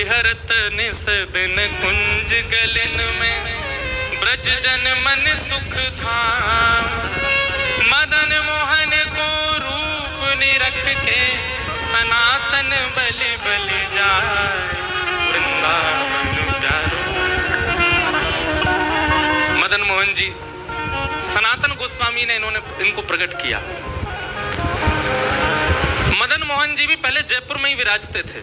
बिहरत निस दिन कुंज गलन में, ब्रज जन मन सुख धाम। मदन मोहन को रूप निरख के, सनातन बलि बलि जाए, वृंदावन प्यारो। मदन मोहन जी, सनातन गोस्वामी ने इनको प्रकट किया। मदन मोहन जी भी पहले जयपुर में ही विराजते थे।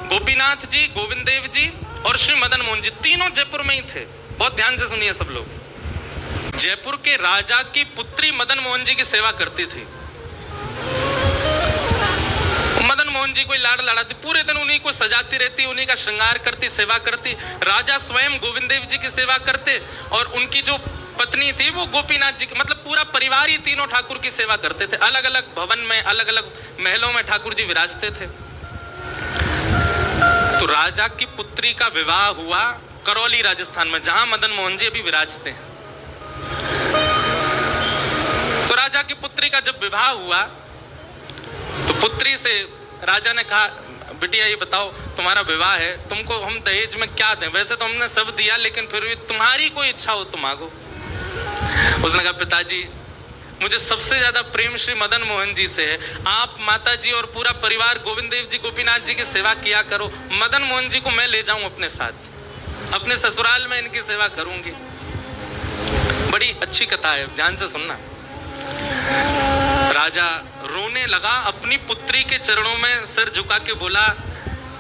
गोपीनाथ जी, गोविंद देव जी और श्री मदन मोहन जी तीनों जयपुर में ही थे। बहुत ध्यान से सुनिए सब लोग। जयपुर के राजा की पुत्री मदन मोहन जी की सेवा करती थी। मदन मोहन जी कोई लाड़ लड़ाती, पूरे दिन उन्हीं को सजाती रहती, उन्हीं का श्रृंगार करती, सेवा करती। राजा स्वयं गोविंद देव जी की सेवा करते और उनकी जो पत्नी थी वो गोपीनाथ जी की, मतलब पूरा परिवार ही तीनों ठाकुर की सेवा करते थे। अलग अलग भवन में, अलग अलग महलों में ठाकुर जी विराजते थे। तो राजा की पुत्री का विवाह हुआ करौली राजस्थान में, जहां मदन मोहन जी अभी विराजते हैं। तो राजा की पुत्री का जब विवाह हुआ तो पुत्री से राजा ने कहा, बिटिया ये बताओ तुम्हारा विवाह है, तुमको हम दहेज में क्या दें? वैसे तो हमने सब दिया, लेकिन फिर भी तुम्हारी कोई इच्छा हो तो मांगो। उसने कहा, पिताजी मुझे सबसे ज्यादा प्रेम श्री मदन मोहन जी से है। आप माता जी और पूरा परिवार गोविंद देव जी, गोपीनाथ जी की सेवा किया करो। मदन मोहन जी को मैं ले जाऊं अपने साथ, अपने ससुराल में इनकी सेवा करूंगी। बड़ी अच्छी कथा है, ध्यान से सुनना। राजा रोने लगा, अपनी पुत्री के चरणों में सिर झुका के बोला,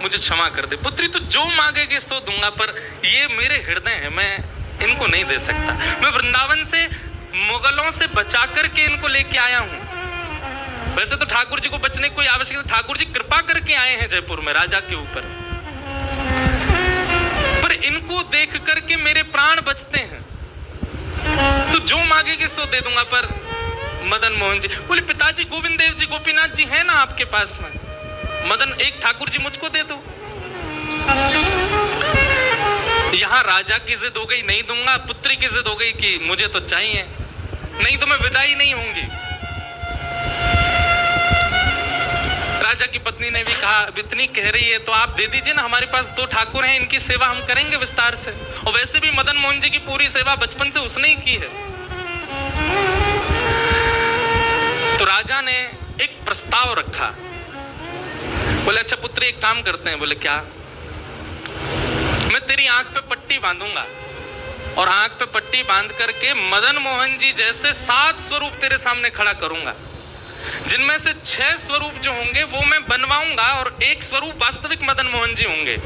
मुझे क्षमा कर दे पुत्री, तो जो मांगेगी सो दूंगा, पर ये मेरे हृदय है, मैं इनको नहीं दे सकता। मैं वृंदावन से मुगलों से बचा करके इनको लेके आया हूं। वैसे तो ठाकुर जी को बचने की कोई आवश्यकता, ठाकुर जी कृपा करके आए हैं जयपुर में राजा के ऊपर, पर इनको देख करके मेरे प्राण बचते हैं, तो जो मांगेगी सो दे दूंगा। पर मदन मोहन जी बोले, पिताजी गोविंद देव जी, गोपीनाथ जी है ना आपके पास में, मदन एक ठाकुर जी मुझको दे दो। यहां राजा की जिद हो गई, नहीं दूंगा। पुत्री की जिद हो गई कि मुझे तो चाहिए, नहीं तो मैं विदाई नहीं होंगी। राजा की पत्नी ने भी कहा, इतनी कह रही है तो आप दे दीजिए ना, हमारे पास 2 ठाकुर हैं, इनकी सेवा हम करेंगे विस्तार से। और वैसे भी मदन मोहन जी की पूरी सेवा बचपन से उसने ही की है। तो राजा ने एक प्रस्ताव रखा, बोले अच्छा पुत्री एक काम करते हैं। बोले क्या? मैं तेरी आंख पे पट्टी बांधूंगा और आंख पे पट्टी बांध करके मदन मोहन जी जैसे 7 स्वरूप तेरे सामने खड़ा करूंगा, जिनमें से 6 स्वरूप जो होंगे वो मैं बनवाऊंगा और 1 स्वरूप वास्तविक मदन मोहन जी होंगे।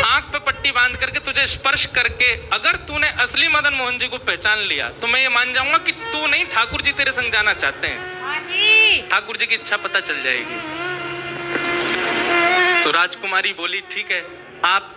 आंख पे पट्टी बांध करके तुझे स्पर्श करके अगर तूने असली मदन मोहन जी को पहचान लिया तो मैं ये मान जाऊंगा कि तू नहीं, ठाकुर जी तेरे संग जाना चाहते हैं। ठाकुर जी की इच्छा पता चल जाएगी। तो राजकुमारी बोली, ठीक है, आप